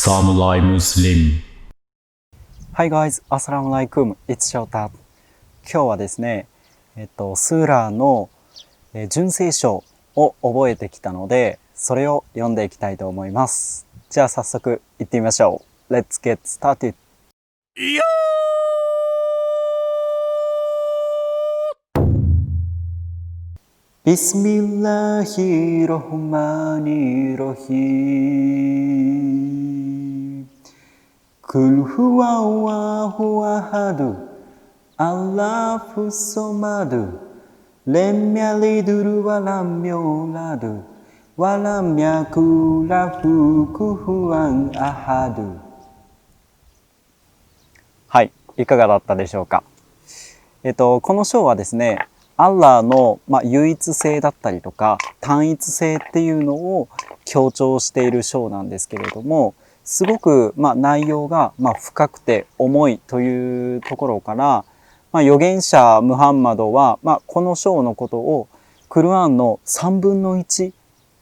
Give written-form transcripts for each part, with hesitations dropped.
Samurai Muslim. Hi guys, Assalamu alaikum. It's Shota. 今日はですね、スーラーの純正章を覚えてきたので、それを読んでいきたいと思います。じゃあ早速行ってみましょう。Let's get started. Bismillahirrahmanirrahim. Qul huwallahu ahad. Allahus samad. Lam yalid wa lam yulad. Wa lam yakul lahu kufuwan ahad. はい、いかがだったでしょうか。この章はですね、アッラーの、唯一性だったりとか単一性っていうのを強調している章なんですけれども、すごく、内容が、深くて重いというところから、預言者ムハンマドは、この章のことをクルアンの3分の1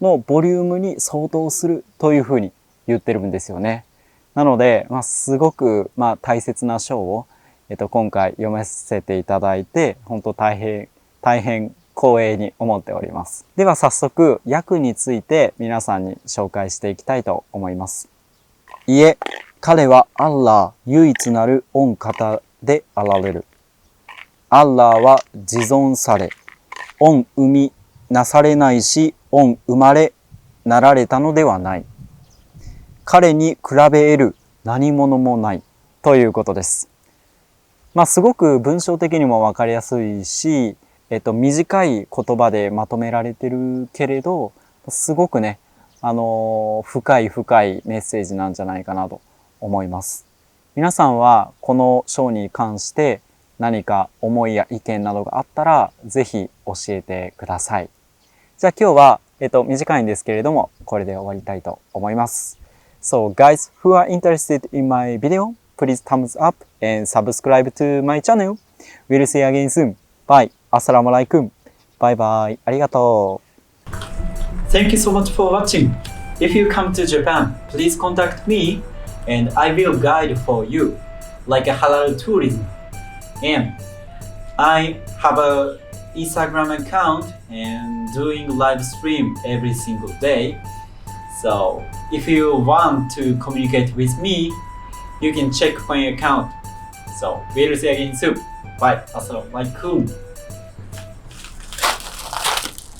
のボリュームに相当するというふうに言ってるんですよね。なので、すごく、大切な章を、今回読ませていただいて、本当大変光栄に思っております。では早速、訳について皆さんに紹介していきたいと思います。いえ、彼はアッラー唯一なる御方であられる。アッラーは自存され、御生みなされないし、御生まれなられたのではない。彼に比べ得る何者もないということです。すごく文章的にも分かりやすいし、短い言葉でまとめられてるけれど、すごくね、深いメッセージなんじゃないかなと思います。皆さんはこの章に関して何か思いや意見などがあったら、ぜひ教えてください。じゃあ今日は、短いんですけれども、これで終わりたいと思います。So guys who are interested in my video, please thumbs up and subscribe to my channel. We'll see you again soon. Bye. Assalamu alaikum. Bye bye. ありがとう。Thank you so much for watching. If you come to Japan, please contact me and I will guide for you like a halal tourism. And I have a Instagram account and doing live stream every single day. So if you want to communicate with me, you can check my account. So we'll see you again soon. Bye. Assalamu alaikum.